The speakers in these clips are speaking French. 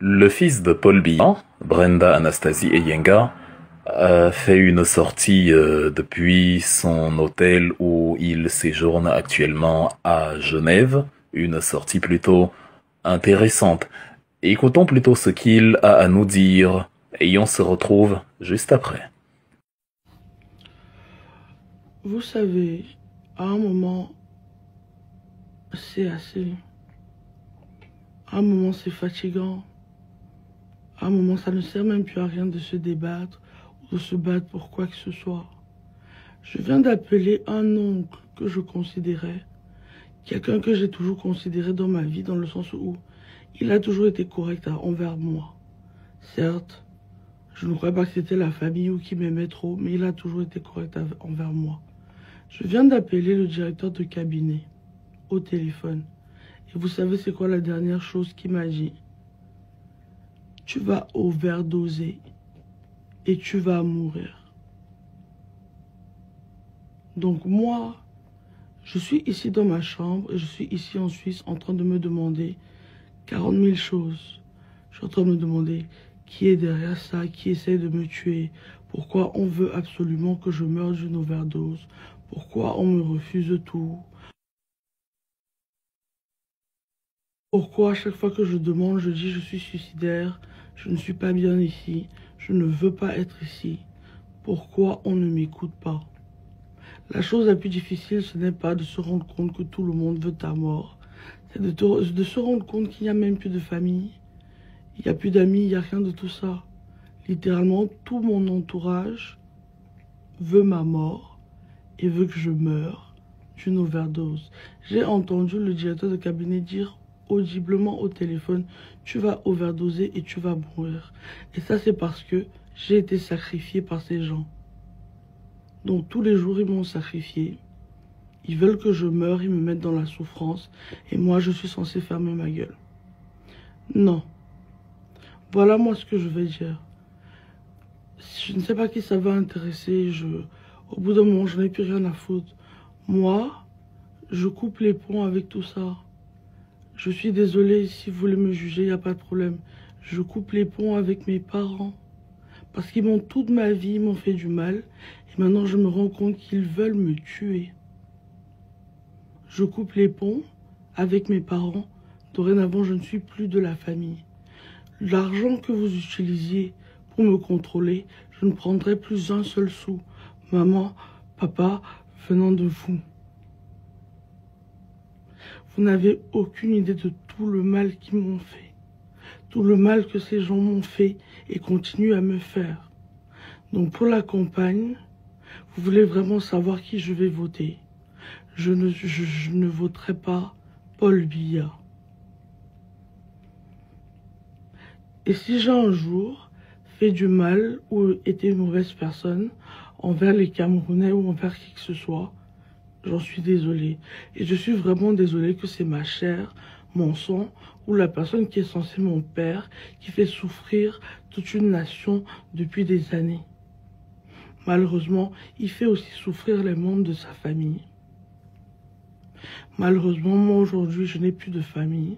Le fils de Paul Biya, Brenda Anastasie Eyenga, a fait une sortie depuis son hôtel où il séjourne actuellement à Genève, une sortie plutôt intéressante. Écoutons plutôt ce qu'il a à nous dire et on se retrouve juste après. Vous savez, à un moment, c'est assez. À un moment, c'est fatigant. À un moment, ça ne sert même plus à rien de se débattre ou de se battre pour quoi que ce soit. Je viens d'appeler un oncle que je considérais, quelqu'un que j'ai toujours considéré dans ma vie, dans le sens où il a toujours été correct envers moi. Certes, je ne croyais pas que c'était la famille ou qui m'aimait trop, mais il a toujours été correct envers moi. Je viens d'appeler le directeur de cabinet au téléphone. Et vous savez c'est quoi la dernière chose qu'il m'a dit? Tu vas overdoser et tu vas mourir. Donc moi, je suis ici dans ma chambre et je suis ici en Suisse en train de me demander 40 000 choses. Je suis en train de me demander qui est derrière ça, qui essaie de me tuer, pourquoi on veut absolument que je meure d'une overdose, pourquoi on me refuse tout, pourquoi à chaque fois que je demande, je dis je suis suicidaire, je ne suis pas bien ici, je ne veux pas être ici, pourquoi on ne m'écoute pas. La chose la plus difficile, ce n'est pas de se rendre compte que tout le monde veut ta mort, c'est de se rendre compte qu'il n'y a même plus de famille, il n'y a plus d'amis, il n'y a rien de tout ça. Littéralement, tout mon entourage veut ma mort et veut que je meure d'une overdose. J'ai entendu le directeur de cabinet dire audiblement au téléphone, tu vas overdoser et tu vas mourir. Et ça, c'est parce que j'ai été sacrifié par ces gens. Donc tous les jours, ils m'ont sacrifié. Ils veulent que je meure, ils me mettent dans la souffrance. Et moi, je suis censé fermer ma gueule. Non. Voilà moi ce que je vais dire. Je ne sais pas qui ça va intéresser. Au bout d'un moment, je n'ai plus rien à foutre. Moi, je coupe les ponts avec tout ça. Je suis désolée, si vous voulez me juger, il n'y a pas de problème. Je coupe les ponts avec mes parents. Parce qu'ils m'ont toute ma vie, ils m'ont fait du mal. Et maintenant, je me rends compte qu'ils veulent me tuer. Je coupe les ponts avec mes parents. Dorénavant, je ne suis plus de la famille. L'argent que vous utilisiez pour me contrôler, je ne prendrai plus un seul sou. Maman, papa, venant de vous. Vous n'avez aucune idée de tout le mal qu'ils m'ont fait. Tout le mal que ces gens m'ont fait et continuent à me faire. Donc pour la campagne, vous voulez vraiment savoir qui je vais voter. Je ne voterai pas Paul Biya. Et si j'ai un jour fait du mal ou été une mauvaise personne envers les Camerounais ou envers qui que ce soit, j'en suis désolée. Et je suis vraiment désolée que c'est ma chair, mon sang, ou la personne qui est censée mon père, qui fait souffrir toute une nation depuis des années. Malheureusement, il fait aussi souffrir les membres de sa famille. Malheureusement, moi aujourd'hui, je n'ai plus de famille.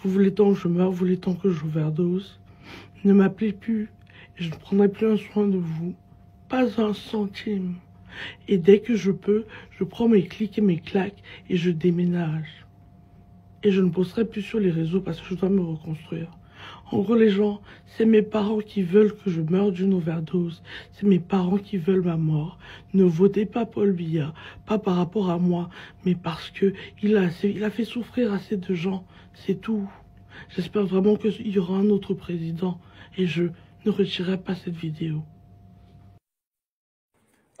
Vous voulez tant que je meure, vous voulez tant que j'overdose. Ne m'appelez plus, et je ne prendrai plus un soin de vous. Pas un centime. Et dès que je peux, je prends mes clics et mes claques et je déménage. Et je ne posterai plus sur les réseaux parce que je dois me reconstruire. En gros, les gens, c'est mes parents qui veulent que je meure d'une overdose. C'est mes parents qui veulent ma mort. Ne votez pas Paul Biya, pas par rapport à moi, mais parce que il a fait souffrir assez de gens. C'est tout. J'espère vraiment qu'il y aura un autre président et je ne retirerai pas cette vidéo.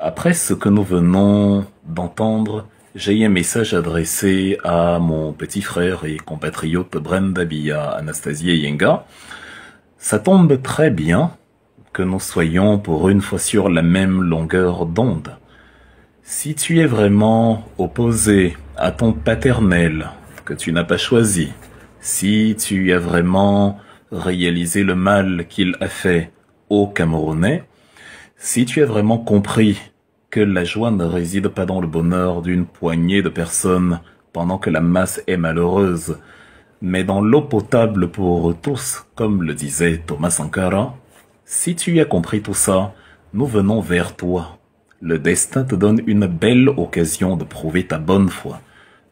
Après ce que nous venons d'entendre, j'ai un message adressé à mon petit frère et compatriote Brenda Biya Anastasie Eyenga. Ça tombe très bien que nous soyons pour une fois sur la même longueur d'onde. Si tu es vraiment opposé à ton paternel que tu n'as pas choisi, si tu as vraiment réalisé le mal qu'il a fait aux Camerounais, si tu as vraiment compris que la joie ne réside pas dans le bonheur d'une poignée de personnes pendant que la masse est malheureuse, mais dans l'eau potable pour tous, comme le disait Thomas Sankara. Si tu as compris tout ça, nous venons vers toi. Le destin te donne une belle occasion de prouver ta bonne foi.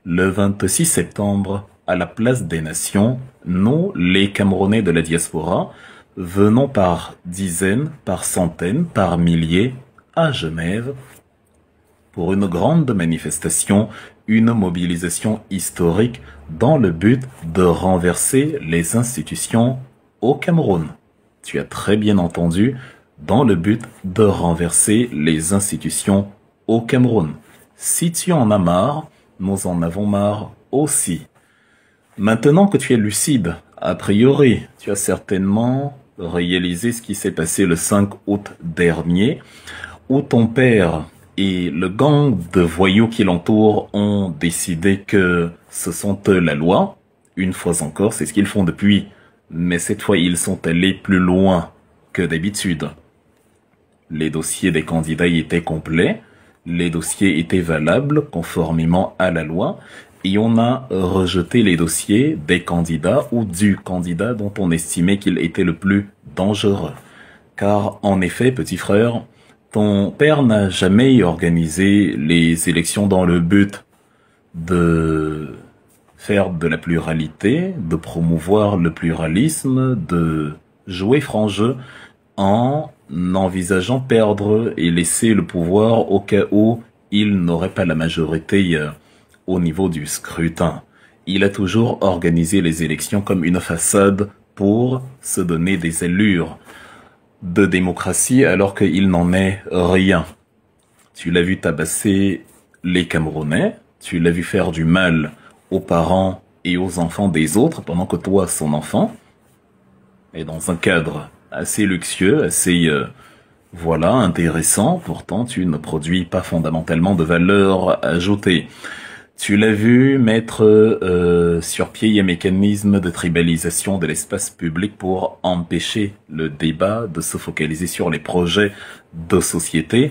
Le 26 septembre, à la place des nations, nous, les Camerounais de la diaspora, venons par dizaines, par centaines, par milliers à Genève pour une grande manifestation, une mobilisation historique dans le but de renverser les institutions au Cameroun. Tu as très bien entendu, dans le but de renverser les institutions au Cameroun. Si tu en as marre, nous en avons marre aussi. Maintenant que tu es lucide, a priori, tu as certainement réalisé ce qui s'est passé le 5 août dernier, où ton père et le gang de voyous qui l'entourent ont décidé que ce sont eux la loi. Une fois encore, c'est ce qu'ils font depuis. Mais cette fois, ils sont allés plus loin que d'habitude. Les dossiers des candidats y étaient complets. Les dossiers étaient valables conformément à la loi. Et on a rejeté les dossiers des candidats ou du candidat dont on estimait qu'il était le plus dangereux. Car, en effet, petit frère, ton père n'a jamais organisé les élections dans le but de faire de la pluralité, de promouvoir le pluralisme, de jouer franc jeu en envisageant perdre et laisser le pouvoir au cas où il n'aurait pas la majorité au niveau du scrutin. Il a toujours organisé les élections comme une façade pour se donner des allures de démocratie alors qu'il n'en est rien. Tu l'as vu tabasser les Camerounais, tu l'as vu faire du mal aux parents et aux enfants des autres pendant que toi, son enfant, est dans un cadre assez luxueux, assez voilà, intéressant. Pourtant, tu ne produis pas fondamentalement de valeur ajoutée. Tu l'as vu mettre sur pied un mécanisme de tribalisation de l'espace public pour empêcher le débat de se focaliser sur les projets de société.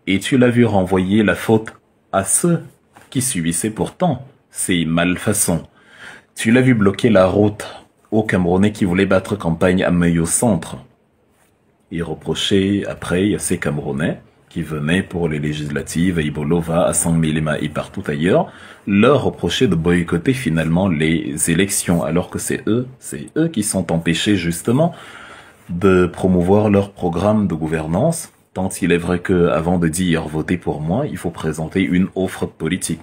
Et tu l'as vu renvoyer la faute à ceux qui subissaient pourtant ces malfaçons. Tu l'as vu bloquer la route aux Camerounais qui voulaient battre campagne à Meio Centre. Et reprocher après à ces Camerounais qui venaient pour les législatives à Ibolova, à Sangmélima et partout ailleurs, leur reprocher de boycotter finalement les élections, alors que c'est eux qui sont empêchés justement de promouvoir leur programme de gouvernance, tant il est vrai que avant de dire votez pour moi, il faut présenter une offre politique.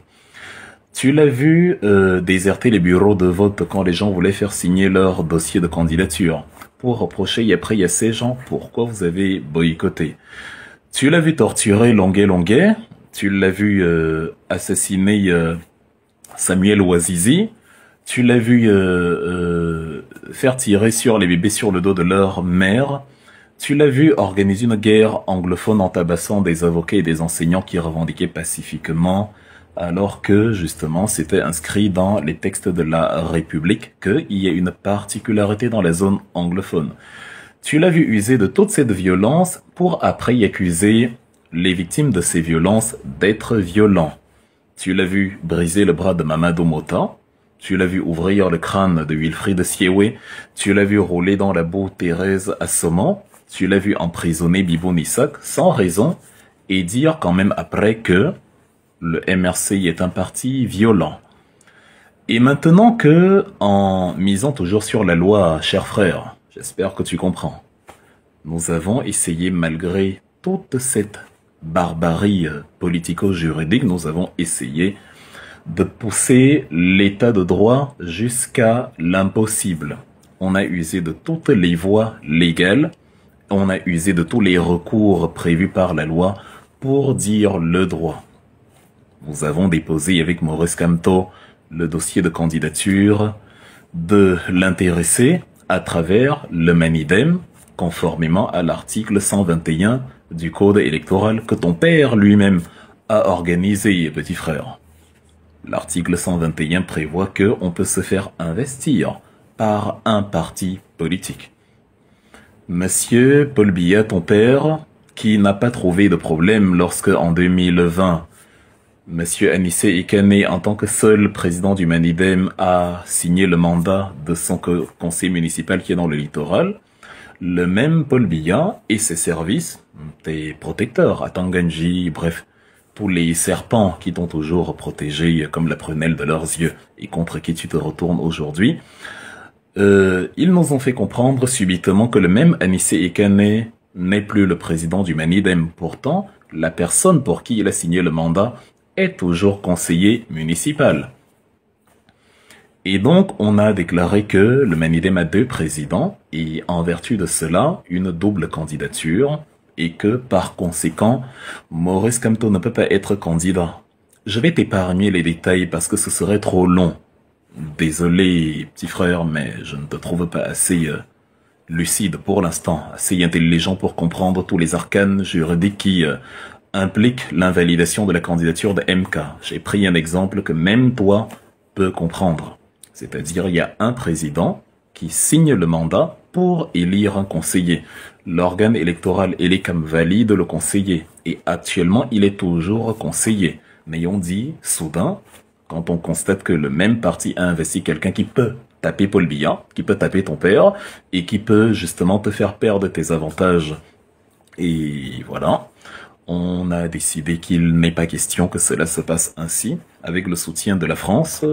Tu l'as vu déserter les bureaux de vote quand les gens voulaient faire signer leur dossier de candidature, pour reprocher après à ces gens pourquoi vous avez boycotté. Tu l'as vu torturer Longuet, tu l'as vu assassiner Samuel Ouazizi, tu l'as vu faire tirer sur les bébés sur le dos de leur mère, tu l'as vu organiser une guerre anglophone en tabassant des avocats et des enseignants qui revendiquaient pacifiquement, alors que justement c'était inscrit dans les textes de la République qu'il y a une particularité dans la zone anglophone. Tu l'as vu user de toute cette violence pour après y accuser les victimes de ces violences d'être violents. Tu l'as vu briser le bras de Mamadou Mota, tu l'as vu ouvrir le crâne de Wilfried Siewe, tu l'as vu rouler dans la boue Thérèse Assomant, tu l'as vu emprisonner Bibou Nissak sans raison et dire quand même après que le MRC est un parti violent. Et maintenant que, en misant toujours sur la loi, cher frère, j'espère que tu comprends, nous avons essayé, malgré toute cette barbarie politico-juridique, nous avons essayé de pousser l'état de droit jusqu'à l'impossible. On a usé de toutes les voies légales, on a usé de tous les recours prévus par la loi pour dire le droit. Nous avons déposé avec Maurice Kamto le dossier de candidature de l'intéressé à travers le Manidem, conformément à l'article 121 du Code électoral que ton père lui-même a organisé, petit frère. L'article 121 prévoit qu'on peut se faire investir par un parti politique. Monsieur Paul Biya, ton père, qui n'a pas trouvé de problème lorsque, en 2020, Monsieur Anissé Ikane, en tant que seul président du Manidem, a signé le mandat de son conseil municipal qui est dans le littoral. Le même Paul Biya et ses services, tes protecteurs, à Tanganji, bref, tous les serpents qui t'ont toujours protégé comme la prunelle de leurs yeux et contre qui tu te retournes aujourd'hui, ils nous ont fait comprendre subitement que le même Anissé Ikane n'est plus le président du Manidem. Pourtant, la personne pour qui il a signé le mandat est toujours conseiller municipal. Et donc, on a déclaré que le Manidem a 2 présidents et en vertu de cela, une double candidature et que, par conséquent, Maurice Kamto ne peut pas être candidat. Je vais t'épargner les détails parce que ce serait trop long. Désolé, petit frère, mais je ne te trouve pas assez lucide pour l'instant, assez intelligent pour comprendre tous les arcanes juridiques qui impliquent l'invalidation de la candidature de MK. J'ai pris un exemple que même toi peux comprendre. C'est-à-dire, il y a un président qui signe le mandat pour élire un conseiller. L'organe électoral ELECAM valide le conseiller. Et actuellement, il est toujours conseiller. Mais on dit, soudain, quand on constate que le même parti a investi quelqu'un qui peut taper Paul Biya, qui peut taper ton père, et qui peut justement te faire perdre tes avantages. Et voilà, on a décidé qu'il n'est pas question que cela se passe ainsi, avec le soutien de la France.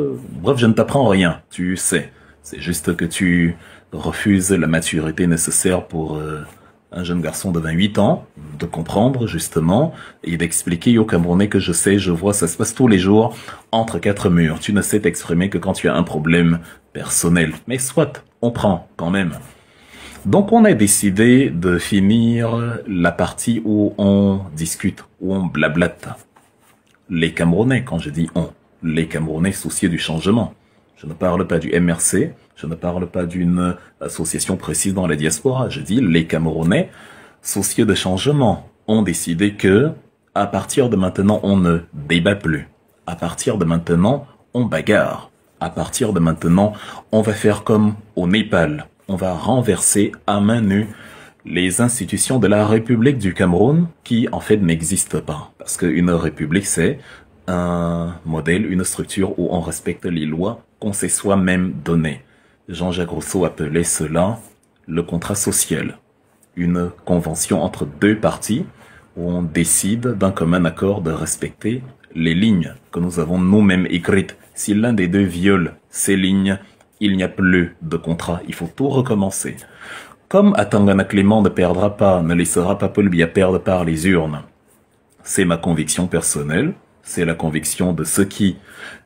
Bref, je ne t'apprends rien, tu sais. C'est juste que tu refuses la maturité nécessaire pour un jeune garçon de 28 ans, de comprendre justement et d'expliquer aux Camerounais que je sais, je vois, ça se passe tous les jours entre 4 murs. Tu ne sais t'exprimer que quand tu as un problème personnel. Mais soit, on prend quand même. Donc on a décidé de finir la partie où on discute, où on blablate. Les Camerounais, quand je dis on, les Camerounais souciés du changement. Je ne parle pas du MRC, je ne parle pas d'une association précise dans la diaspora. Je dis les Camerounais soucieux de changement ont décidé que, à partir de maintenant, on ne débat plus. À partir de maintenant, on bagarre. À partir de maintenant, on va faire comme au Népal. On va renverser à main nue les institutions de la République du Cameroun qui, en fait, n'existent pas. Parce qu'une république, c'est un modèle, une structure où on respecte les lois qu'on s'est soi-même données. Jean-Jacques Rousseau appelait cela le contrat social. Une convention entre 2 parties où on décide d'un commun accord de respecter les lignes que nous avons nous-mêmes écrites. Si l'un des 2 viole ces lignes, il n'y a plus de contrat. Il faut tout recommencer. Comme Atangana Clément ne perdra pas, ne laissera pas Paul Biya perdre par les urnes, c'est ma conviction personnelle. C'est la conviction de ceux qui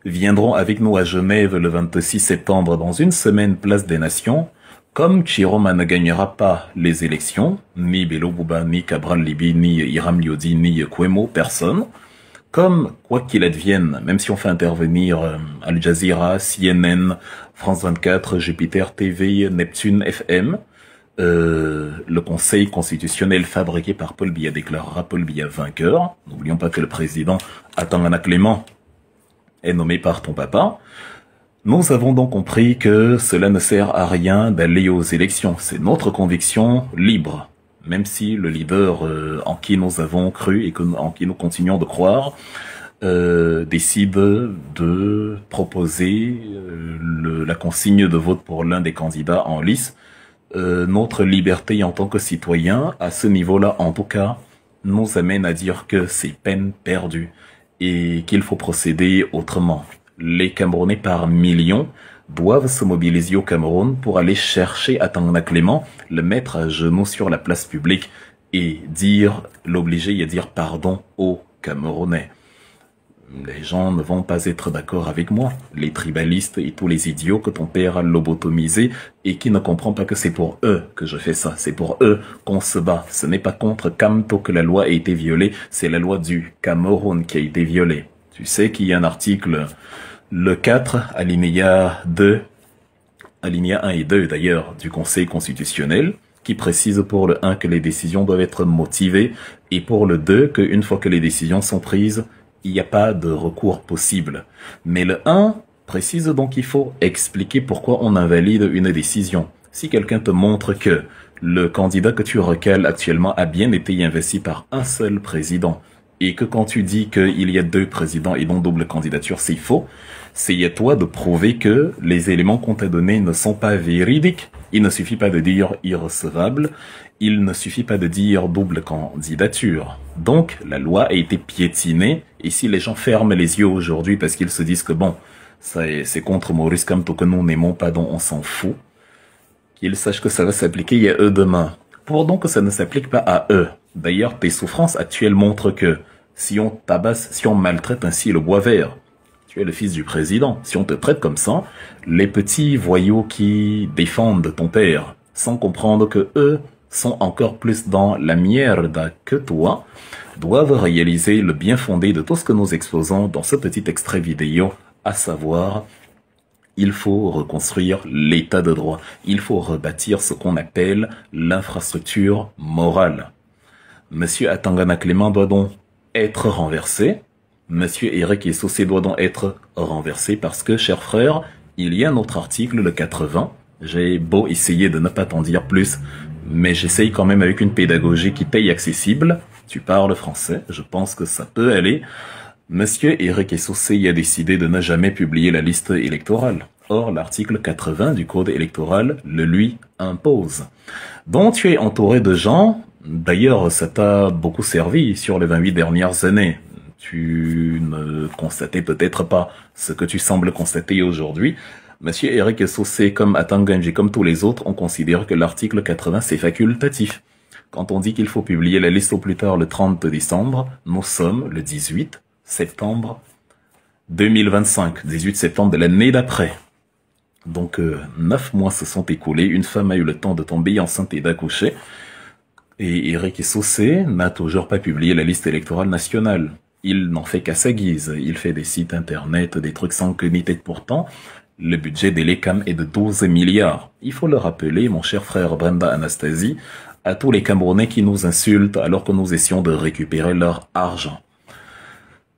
viendront avec nous à Genève le 26 septembre dans une semaine place des Nations. Comme Chiroma ne gagnera pas les élections, ni Bello Bouba, ni Cabral Libi, ni Hiram Liodi, ni Kwemo, personne. Comme, quoi qu'il advienne, même si on fait intervenir Al Jazeera, CNN, France 24, Jupiter TV, Neptune FM, le Conseil constitutionnel fabriqué par Paul Biya déclarera Paul Biya vainqueur. N'oublions pas que le président Atangana Clément est nommé par ton papa. Nous avons donc compris que cela ne sert à rien d'aller aux élections. C'est notre conviction libre. Même si le leader en qui nous avons cru et en qui nous continuons de croire décide de proposer la consigne de vote pour l'un des candidats en lice, notre liberté en tant que citoyen, à ce niveau-là en tout cas, nous amène à dire que c'est peine perdue et qu'il faut procéder autrement. Les Camerounais par millions doivent se mobiliser au Cameroun pour aller chercher Atangana Clément, le mettre à genoux sur la place publique et l'obliger à dire pardon aux Camerounais. Les gens ne vont pas être d'accord avec moi, les tribalistes et tous les idiots que ton père a lobotomisés et qui ne comprennent pas que c'est pour eux que je fais ça, c'est pour eux qu'on se bat. Ce n'est pas contre Kamto que la loi a été violée, c'est la loi du Cameroun qui a été violée. Tu sais qu'il y a un article, le 4, alinéa 2, alinéa 1 et 2 d'ailleurs, du Conseil constitutionnel, qui précise pour le 1 que les décisions doivent être motivées et pour le 2 qu'une fois que les décisions sont prises, il n'y a pas de recours possible. Mais le 1 précise donc qu'il faut expliquer pourquoi on invalide une décision. Si quelqu'un te montre que le candidat que tu recales actuellement a bien été investi par un seul président et que quand tu dis qu'il y a 2 présidents et non double candidature, c'est faux, c'est à toi de prouver que les éléments qu'on t'a donnés ne sont pas véridiques. Il ne suffit pas de dire irrecevable, il ne suffit pas de dire double candidature. Donc, la loi a été piétinée, et si les gens ferment les yeux aujourd'hui parce qu'ils se disent que bon, c'est contre Maurice Kamto que nous n'aimons pas, dont on s'en fout, qu'ils sachent que ça va s'appliquer à eux demain. Pour donc que ça ne s'applique pas à eux. D'ailleurs, tes souffrances actuelles montrent que si on tabasse, si on maltraite ainsi le bois vert, tu es le fils du président. Si on te traite comme ça, les petits voyous qui défendent ton père, sans comprendre que eux sont encore plus dans la merde que toi, doivent réaliser le bien fondé de tout ce que nous exposons dans ce petit extrait vidéo, à savoir, il faut reconstruire l'état de droit. Il faut rebâtir ce qu'on appelle l'infrastructure morale. Monsieur Atangana Clément doit donc être renversé. Monsieur Eric Essoussé doit donc être renversé parce que, chers frères, il y a un autre article, le 80. J'ai beau essayer de ne pas t'en dire plus, mais j'essaye quand même avec une pédagogie qui t'est accessible. Tu parles français, je pense que ça peut aller. Monsieur Eric Essoussé a décidé de ne jamais publier la liste électorale. Or, l'article 80 du Code électoral le lui impose. Donc, tu es entouré de gens. D'ailleurs, ça t'a beaucoup servi sur les 28 dernières années. Tu ne constatais peut-être pas ce que tu sembles constater aujourd'hui. Monsieur Eric Essoussé, comme Atanganji, comme tous les autres, on considère que l'article 80, c'est facultatif. Quand on dit qu'il faut publier la liste au plus tard le 30 décembre, nous sommes le 18 septembre 2025, 18 septembre de l'année d'après. Donc, 9 mois se sont écoulés, une femme a eu le temps de tomber enceinte et d'accoucher. Et Eric Essoussé n'a toujours pas publié la liste électorale nationale. Il n'en fait qu'à sa guise. Il fait des sites internet, des trucs sans queue ni tête pourtant. Le budget des LECAM est de 12 milliards. Il faut le rappeler, mon cher frère Brenda Anastasie, à tous les Camerounais qui nous insultent alors que nous essayons de récupérer leur argent.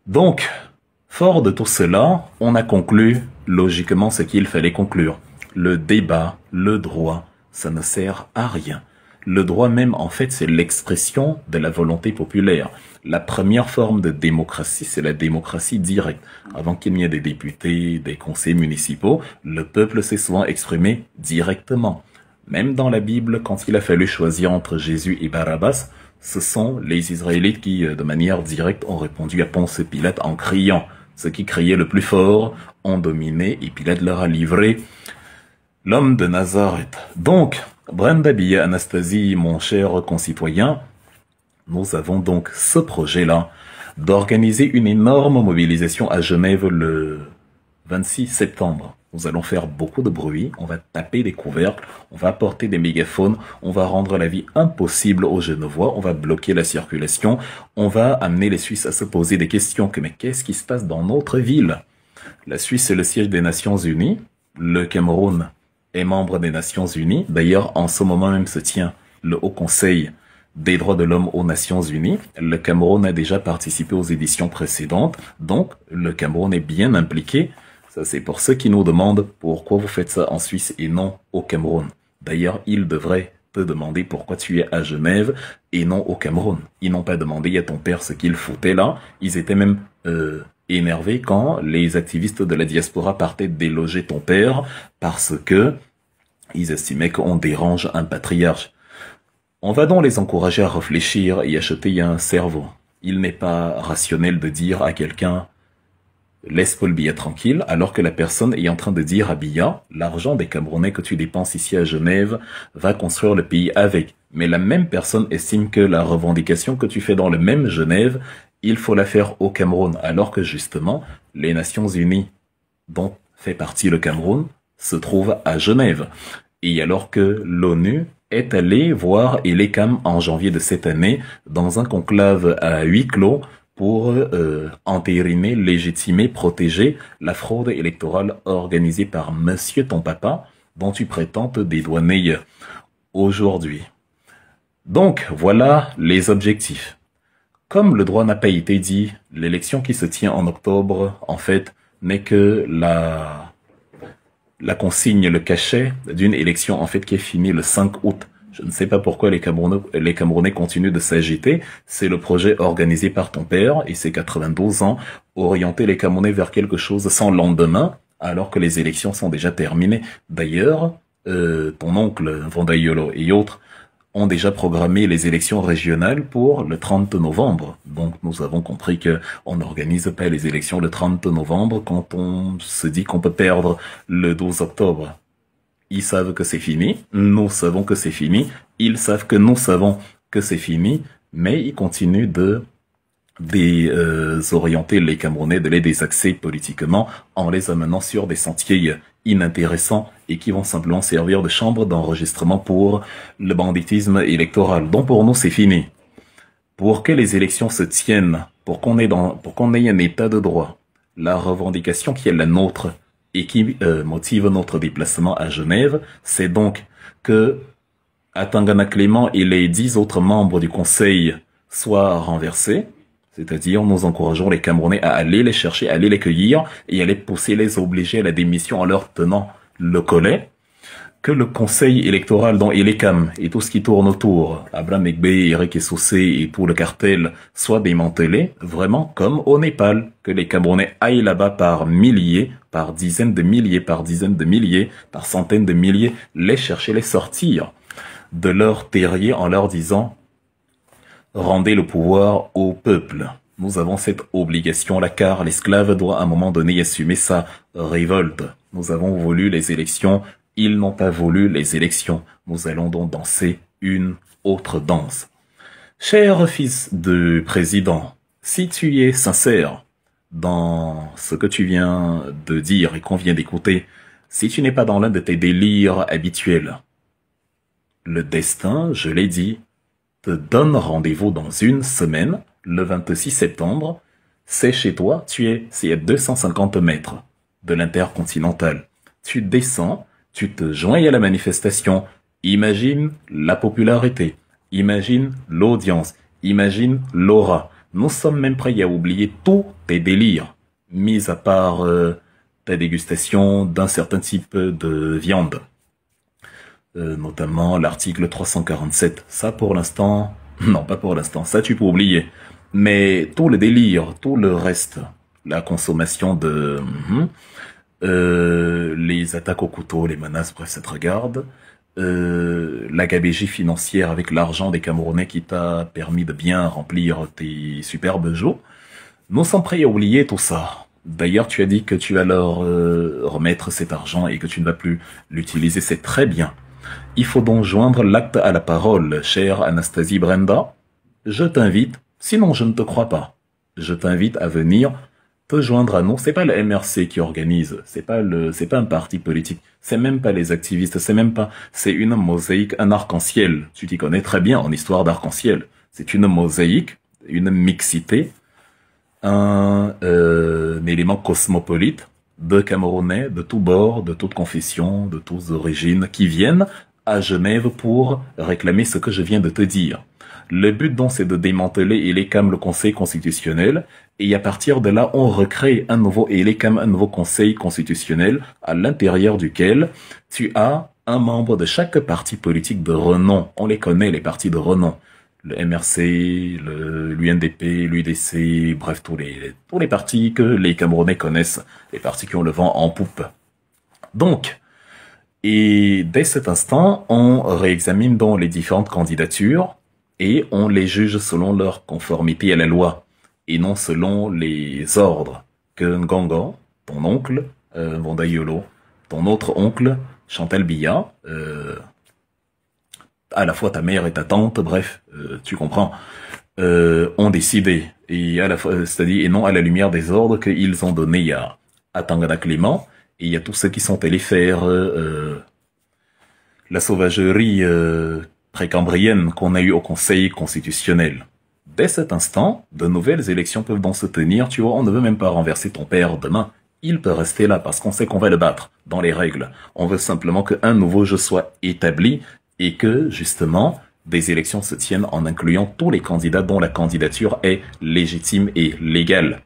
Donc, fort de tout cela, on a conclu logiquement ce qu'il fallait conclure. Le débat, le droit, ça ne sert à rien. Le droit même, en fait, c'est l'expression de la volonté populaire. La première forme de démocratie, c'est la démocratie directe. Avant qu'il n'y ait des députés, des conseils municipaux, le peuple s'est souvent exprimé directement. Même dans la Bible, quand il a fallu choisir entre Jésus et Barabbas, ce sont les Israélites qui, de manière directe, ont répondu à Ponce Pilate en criant. Ceux qui criaient le plus fort ont dominé et Pilate leur a livré l'homme de Nazareth. Donc, Brenda Biya Anastasie, mon cher concitoyen, nous avons donc ce projet-là d'organiser une énorme mobilisation à Genève le 26 septembre. Nous allons faire beaucoup de bruit, on va taper des couvercles, on va apporter des mégaphones, on va rendre la vie impossible aux Genevois, on va bloquer la circulation, on va amener les Suisses à se poser des questions mais qu'est-ce qui se passe dans notre ville? La Suisse est le siège des Nations Unies, le Cameroun est membre des Nations Unies. D'ailleurs, en ce moment même se tient le Haut Conseil des droits de l'homme aux Nations Unies. Le Cameroun a déjà participé aux éditions précédentes, donc le Cameroun est bien impliqué. Ça, c'est pour ceux qui nous demandent pourquoi vous faites ça en Suisse et non au Cameroun. D'ailleurs, ils devraient te demander pourquoi tu es à Genève et non au Cameroun. Ils n'ont pas demandé à ton père ce qu'il foutait là. Ils étaient même énervés quand les activistes de la diaspora partaient déloger ton père parce que ils estimaient qu'on dérange un patriarche. On va donc les encourager à réfléchir et acheter un cerveau. Il n'est pas rationnel de dire à quelqu'un laisse Paul Biya tranquille, alors que la personne est en train de dire à Biya, l'argent des Camerounais que tu dépenses ici à Genève va construire le pays avec. Mais la même personne estime que la revendication que tu fais dans le même Genève, il faut la faire au Cameroun, alors que justement, les Nations Unies, dont fait partie le Cameroun, se trouvent à Genève. Et alors que l'ONU est allée voir ELECAM en janvier de cette année dans un conclave à huis clos pour entériner, légitimer, protéger la fraude électorale organisée par Monsieur ton papa, dont tu prétends te dédouaner aujourd'hui. Donc, voilà les objectifs. Comme le droit n'a pas été dit, l'élection qui se tient en octobre, en fait, n'est que la consigne, le cachet d'une élection, en fait, qui est finie le 5 août Je ne sais pas pourquoi les Camerounais continuent de s'agiter. C'est le projet organisé par ton père et ses 92 ans, orienter les Camerounais vers quelque chose sans lendemain, alors que les élections sont déjà terminées. D'ailleurs, ton oncle Vandayolo et autres ont déjà programmé les élections régionales pour le 30 novembre. Donc nous avons compris que on n'organise pas les élections le 30 novembre quand on se dit qu'on peut perdre le 12 octobre. Ils savent que c'est fini, nous savons que c'est fini, ils savent que nous savons que c'est fini, mais ils continuent de désorienter les Camerounais, de les désaxer politiquement en les amenant sur des sentiers inintéressants et qui vont simplement servir de chambre d'enregistrement pour le banditisme électoral. Donc pour nous, c'est fini. Pour que les élections se tiennent, pour qu'on ait un état de droit, la revendication qui est la nôtre et qui motive notre déplacement à Genève, c'est donc que Atangana Clément et les 10 autres membres du Conseil soient renversés. C'est-à-dire, nous encourageons les Camerounais à aller les chercher, à aller les cueillir et à les pousser, les obliger à la démission en leur tenant le collet. Que le conseil électoral dont Elecam et tout ce qui tourne autour, Abraham Egbe, Eric Essoussé et tout le cartel, soit démantelé, vraiment comme au Népal. Que les Camerounais aillent là-bas par milliers, par dizaines de milliers, par centaines de milliers, les chercher, les sortir de leur terrier en leur disant rendez le pouvoir au peuple. Nous avons cette obligation-là car l'esclave doit à un moment donné assumer sa révolte. Nous avons voulu les élections, ils n'ont pas voulu les élections. Nous allons donc danser une autre danse. Cher fils de président, si tu es sincère dans ce que tu viens de dire et qu'on vient d'écouter, si tu n'es pas dans l'un de tes délires habituels, le destin, je l'ai dit, te donne rendez-vous dans une semaine, le 26 septembre. C'est chez toi, c'est à 250 mètres de l'Intercontinental. Tu descends, tu te joins à la manifestation. Imagine la popularité, imagine l'audience, imagine l'aura. Nous sommes même prêts à oublier tous tes délires, mis à part ta dégustation d'un certain type de viande. Notamment l'article 347. Ça pour l'instant, non pas pour l'instant, ça tu peux oublier. Mais tout le délire, tout le reste, la consommation de... les attaques au couteau, les menaces, bref, ça te regarde. La gabegie financière avec l'argent des Camerounais qui t'a permis de bien remplir tes superbes jours. Nous sommes prêts à oublier tout ça. D'ailleurs, tu as dit que tu vas leur remettre cet argent et que tu ne vas plus l'utiliser, c'est très bien. Il faut donc joindre l'acte à la parole, chère Anastasie Brenda. Je t'invite, sinon je ne te crois pas. Je t'invite à venir te joindre à nous. C'est pas le MRC qui organise, c'est pas un parti politique, c'est même pas les activistes, c'est une mosaïque, un arc-en-ciel. Tu t'y connais très bien en histoire d'arc-en-ciel. C'est une mosaïque, une mixité, un élément cosmopolite de Camerounais, de tous bords, de toutes confessions, de toutes origines, qui viennent à Genève pour réclamer ce que je viens de te dire. Le but donc c'est de démanteler Elecam, le Conseil constitutionnel, et à partir de là on recrée un nouveau Elecam, un nouveau Conseil constitutionnel, à l'intérieur duquel tu as un membre de chaque parti politique de renom. On les connaît, les partis de renom. Le MRC, l'UNDP, l'UDC, bref, tous les partis que les Camerounais connaissent, les partis qui ont le vent en poupe. Donc, et dès cet instant, on réexamine donc les différentes candidatures et on les juge selon leur conformité à la loi et non selon les ordres que Ngongo, ton oncle, Vandayolo, ton autre oncle, Chantal Biya, à la fois ta mère et ta tante, bref, tu comprends, ont décidé, et à la fois, c'est-à-dire, et non à la lumière des ordres qu'ils ont donnés à Tangana Clément, et il y a tous ceux qui sont allés faire la sauvagerie précambrienne qu'on a eue au Conseil constitutionnel. Dès cet instant, de nouvelles élections peuvent donc se tenir, tu vois, on ne veut même pas renverser ton père demain. Il peut rester là parce qu'on sait qu'on va le battre dans les règles. On veut simplement qu'un nouveau jeu soit établi et que, justement, des élections se tiennent en incluant tous les candidats dont la candidature est légitime et légale.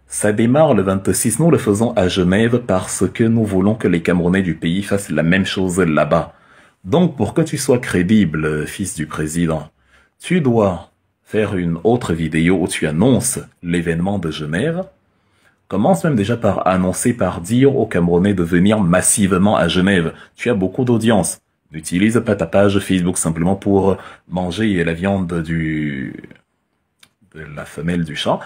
Ça démarre le 26, nous le faisons à Genève parce que nous voulons que les Camerounais du pays fassent la même chose là-bas. Donc, pour que tu sois crédible, fils du président, tu dois faire une autre vidéo où tu annonces l'événement de Genève. Commence même déjà par annoncer, par dire aux Camerounais de venir massivement à Genève. Tu as beaucoup d'audience. N'utilise pas ta page Facebook simplement pour manger la viande de la femelle du chat,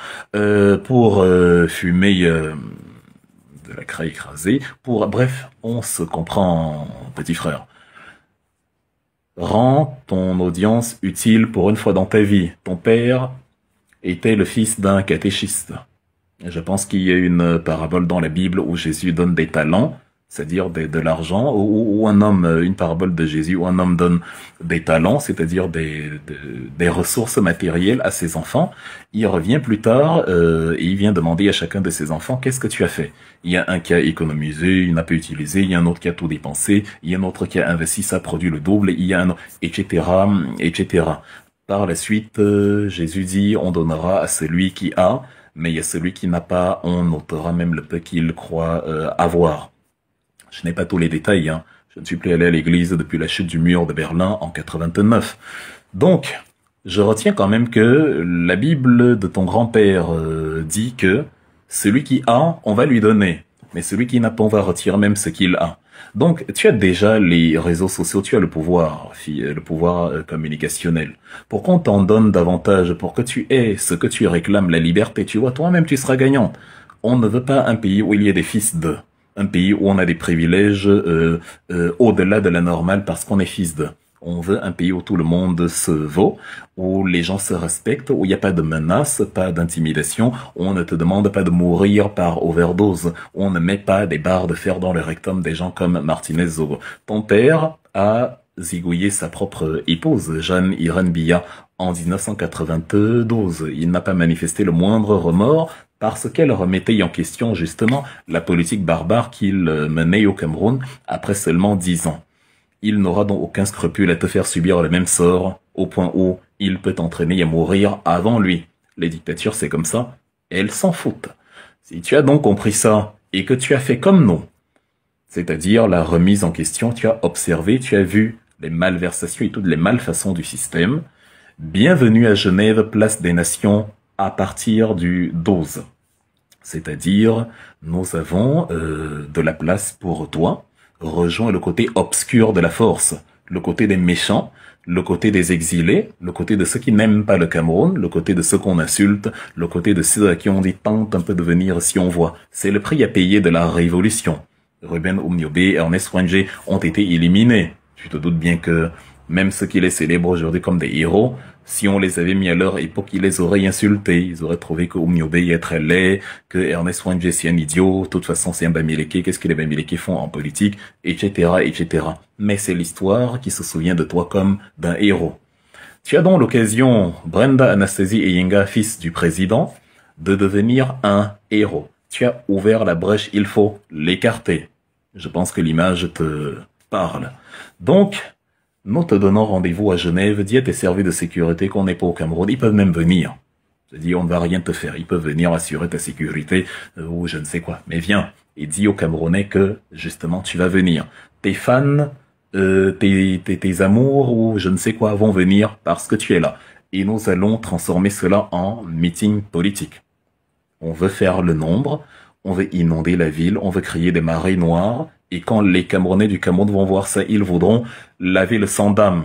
pour fumer de la craie écrasée, bref, on se comprend, petit frère. Rends ton audience utile pour une fois dans ta vie. Ton père était le fils d'un catéchiste. Je pense qu'il y a une parabole dans la Bible où Jésus donne des talents, c'est-à-dire de l'argent, ou un homme, une parabole de Jésus où un homme donne des talents, c'est-à-dire des ressources matérielles à ses enfants. Il revient plus tard et il vient demander à chacun de ses enfants, qu'est-ce que tu as fait? Il y a un qui a économisé, il n'a pas utilisé, il y a un autre qui a tout dépensé, il y a un autre qui a investi, ça produit le double, il y a un autre, etc., etc. Par la suite, Jésus dit, on donnera à celui qui a, mais il y a celui qui n'a pas, on ôtera même le peu qu'il croit avoir. Je n'ai pas tous les détails, hein. Je ne suis plus allé à l'église depuis la chute du mur de Berlin en 89. Donc, je retiens quand même que la Bible de ton grand-père dit que celui qui a, on va lui donner. Mais celui qui n'a pas, on va retirer même ce qu'il a. Donc, tu as déjà les réseaux sociaux, tu as le pouvoir communicationnel. Pour qu'on t'en donne davantage, pour que tu aies ce que tu réclames, la liberté, tu vois, toi-même tu seras gagnant. On ne veut pas un pays où il y a des fils de. Un pays où on a des privilèges au-delà de la normale parce qu'on est fils de. On veut un pays où tout le monde se vaut, où les gens se respectent, où il n'y a pas de menaces, pas d'intimidation, où on ne te demande pas de mourir par overdose, où on ne met pas des barres de fer dans le rectum des gens comme Martinez Zogo. Ton père a zigouillé sa propre épouse, Jeanne Irène Biya, en 1992. Il n'a pas manifesté le moindre remords parce qu'elle remettait en question justement la politique barbare qu'il menait au Cameroun après seulement 10 ans. Il n'aura donc aucun scrupule à te faire subir le même sort, au point où il peut t'entraîner à mourir avant lui. Les dictatures, c'est comme ça, elles s'en foutent. Si tu as donc compris ça, et que tu as fait comme nous, c'est-à-dire la remise en question, tu as observé, tu as vu les malversations et toutes les malfaçons du système, bienvenue à Genève, place des Nations, à partir du 12. C'est-à-dire, nous avons de la place pour toi, rejoins le côté obscur de la force, le côté des méchants, le côté des exilés, le côté de ceux qui n'aiment pas le Cameroun, le côté de ceux qu'on insulte, le côté de ceux à qui on dit tente un peu de venir si on voit. C'est le prix à payer de la révolution. Ruben Oumniobe et Ernest Wenge ont été éliminés. Tu te doutes bien que même ceux qui les célèbrent aujourd'hui comme des héros, si on les avait mis à leur époque, ils les auraient insultés. Ils auraient trouvé que Oumniobe est très laid, que Ernest Wenge c'est un idiot, de toute façon c'est un Bamileke, qu'est-ce que les Bamileke font en politique, etc., etc. Mais c'est l'histoire qui se souvient de toi comme d'un héros. Tu as donc l'occasion, Brenda Anastasie Eyenga, fils du président, de devenir un héros. Tu as ouvert la brèche, il faut l'écarter. Je pense que l'image te parle. Donc, nous te donnons rendez-vous à Genève, dis à tes services de sécurité qu'on n'est pas au Cameroun, ils peuvent même venir. Je dis, on ne va rien te faire, ils peuvent venir assurer ta sécurité, ou je ne sais quoi. Mais viens, et dis aux Camerounais que, justement, tu vas venir. Tes fans, tes amours, ou je ne sais quoi, vont venir parce que tu es là. Et nous allons transformer cela en meeting politique. On veut faire le nombre, on veut inonder la ville, on veut créer des marées noires, et quand les Camerounais du Cameroun vont voir ça, ils voudront laver le sang d'âme.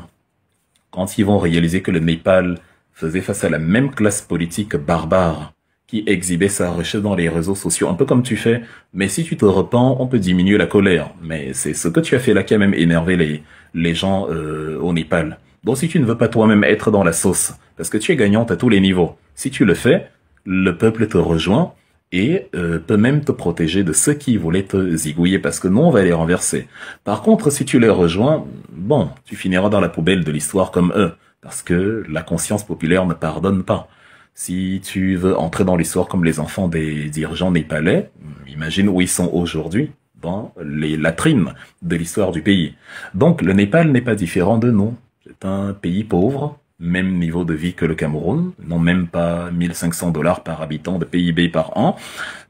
Quand ils vont réaliser que le Népal faisait face à la même classe politique barbare qui exhibait sa richesse dans les réseaux sociaux, un peu comme tu fais, mais si tu te repens, on peut diminuer la colère. Mais c'est ce que tu as fait là qui a même énervé les gens au Népal. Donc si tu ne veux pas toi-même être dans la sauce, parce que tu es gagnante à tous les niveaux, si tu le fais, le peuple te rejoint, et peut même te protéger de ceux qui voulaient te zigouiller, parce que nous, on va les renverser. Par contre, si tu les rejoins, bon, tu finiras dans la poubelle de l'histoire comme eux, parce que la conscience populaire ne pardonne pas. Si tu veux entrer dans l'histoire comme les enfants des dirigeants népalais, imagine où ils sont aujourd'hui, dans les latrines de l'histoire du pays. Donc, le Népal n'est pas différent de nous. C'est un pays pauvre, même niveau de vie que le Cameroun, n'ont même pas 1500 $ par habitant de PIB par an.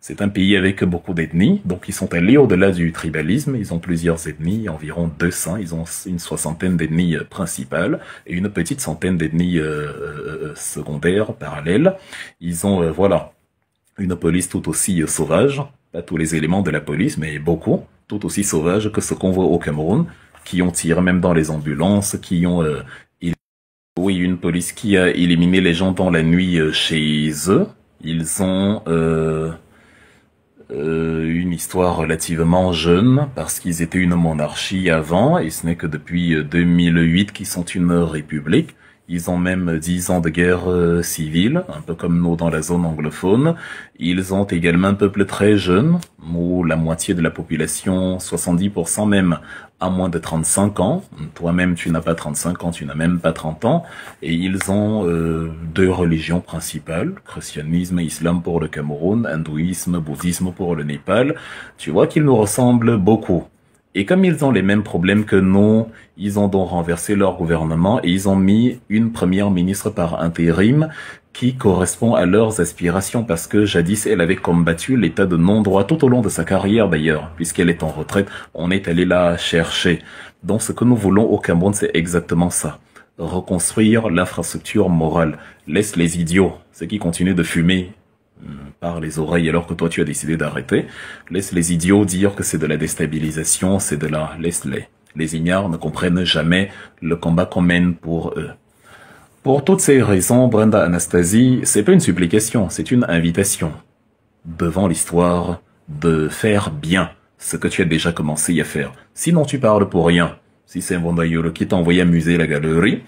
C'est un pays avec beaucoup d'ethnies, donc ils sont allés au-delà du tribalisme, ils ont plusieurs ethnies, environ 200, ils ont une soixantaine d'ethnies principales et une petite centaine d'ethnies secondaires, parallèles. Ils ont, voilà, une police tout aussi sauvage, pas tous les éléments de la police, mais beaucoup, tout aussi sauvage que ce qu'on voit au Cameroun, qui ont tiré même dans les ambulances, qui ont... oui, une police qui a éliminé les gens dans la nuit chez eux. Ils ont une histoire relativement jeune, parce qu'ils étaient une monarchie avant, et ce n'est que depuis 2008 qu'ils sont une république. Ils ont même 10 ans de guerre civile, un peu comme nous dans la zone anglophone. Ils ont également un peuple très jeune, où la moitié de la population, 70% même, a moins de 35 ans. Toi-même, tu n'as pas 35 ans, tu n'as même pas 30 ans. Et ils ont deux religions principales, christianisme et islam pour le Cameroun, hindouisme, bouddhisme pour le Népal. Tu vois qu'ils nous ressemblent beaucoup. Et comme ils ont les mêmes problèmes que nous, ils ont donc renversé leur gouvernement et ils ont mis une première ministre par intérim qui correspond à leurs aspirations parce que jadis elle avait combattu l'état de non-droit tout au long de sa carrière d'ailleurs, puisqu'elle est en retraite, on est allé la chercher. Donc ce que nous voulons au Cameroun, c'est exactement ça. Reconstruire l'infrastructure morale. Laisse les idiots, ceux qui continuent de fumer par les oreilles alors que toi tu as décidé d'arrêter. Laisse les idiots dire que c'est de la déstabilisation, c'est de la... Laisse-les. Les ignares ne comprennent jamais le combat qu'on mène pour eux. Pour toutes ces raisons, Brenda Anastasie, c'est pas une supplication, c'est une invitation. Devant l'histoire, de faire bien ce que tu as déjà commencé à faire. Sinon tu parles pour rien. Si c'est Mbondayolo qui t'a envoyé amuser la galerie,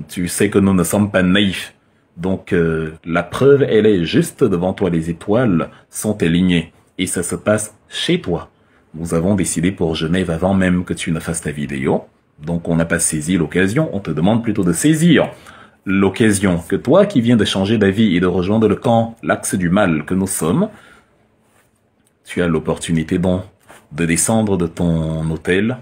tu sais que nous ne sommes pas naïfs. Donc, la preuve, elle est juste devant toi. Les étoiles sont alignées. Et ça se passe chez toi. Nous avons décidé pour Genève avant même que tu ne fasses ta vidéo. Donc, on n'a pas saisi l'occasion. On te demande plutôt de saisir l'occasion. Que toi qui viens de changer d'avis et de rejoindre le camp, l'axe du mal que nous sommes, tu as l'opportunité donc de descendre de ton hôtel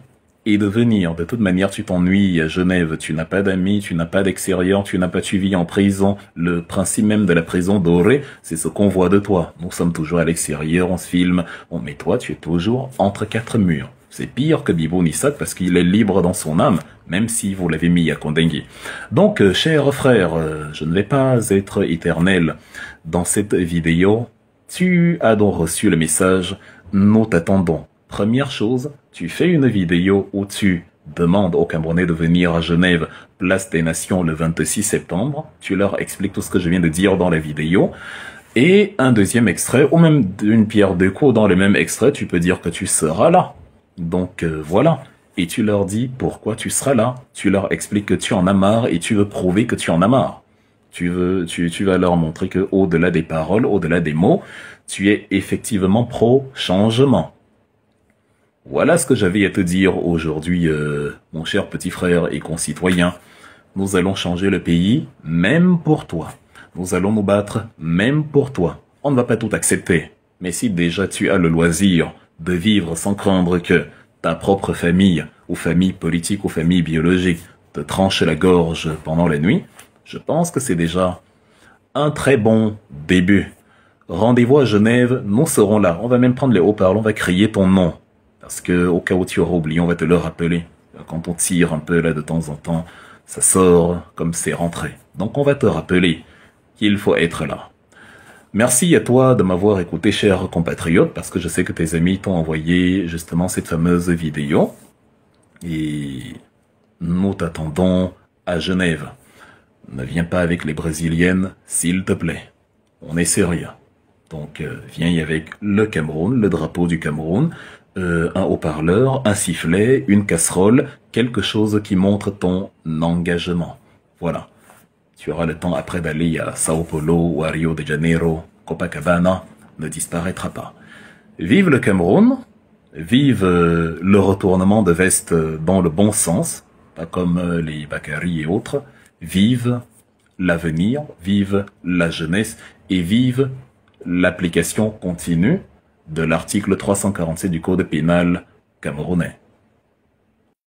et de venir. De toute manière, tu t'ennuies à Genève, tu n'as pas d'amis, tu n'as pas d'extérieur, tu n'as pas de suivi en prison. Le principe même de la prison dorée, c'est ce qu'on voit de toi. Nous sommes toujours à l'extérieur, on se filme, mais toi, tu es toujours entre quatre murs. C'est pire que Bibo Nissak parce qu'il est libre dans son âme, même si vous l'avez mis à Kondengi. Donc, cher frère, je ne vais pas être éternel dans cette vidéo. Tu as donc reçu le message, nous t'attendons. Première chose, tu fais une vidéo où tu demandes aux Camerounais de venir à Genève, place des Nations, le 26 septembre. Tu leur expliques tout ce que je viens de dire dans la vidéo. Et un deuxième extrait, ou même d'une pierre deux coups dans le même extrait, tu peux dire que tu seras là. Donc voilà. Et tu leur dis pourquoi tu seras là. Tu leur expliques que tu en as marre et tu veux prouver que tu en as marre. Tu vas leur montrer que au-delà des paroles, au-delà des mots, tu es effectivement pro-changement. Voilà ce que j'avais à te dire aujourd'hui, mon cher petit frère et concitoyen. Nous allons changer le pays, même pour toi. Nous allons nous battre, même pour toi. On ne va pas tout accepter. Mais si déjà tu as le loisir de vivre sans craindre que ta propre famille, ou famille politique, ou famille biologique, te tranche la gorge pendant la nuit, je pense que c'est déjà un très bon début. Rendez-vous à Genève, nous serons là. On va même prendre les haut-parleurs, on va crier ton nom. Parce que au cas où tu auras oublié, on va te le rappeler. Quand on tire un peu là de temps en temps, ça sort comme c'est rentré. Donc on va te rappeler qu'il faut être là. Merci à toi de m'avoir écouté, cher compatriote, parce que je sais que tes amis t'ont envoyé justement cette fameuse vidéo. Et nous t'attendons à Genève. Ne viens pas avec les Brésiliennes, s'il te plaît. On est sérieux. Donc viens avec le Cameroun, le drapeau du Cameroun, un haut-parleur, un sifflet, une casserole, quelque chose qui montre ton engagement. Voilà. Tu auras le temps après d'aller à Sao Paulo ou à Rio de Janeiro, Copacabana ne disparaîtra pas. Vive le Cameroun, vive le retournement de veste dans le bon sens, pas comme les Bakary et autres. Vive l'avenir, vive la jeunesse et vive l'application continue de l'article 347 du Code pénal camerounais.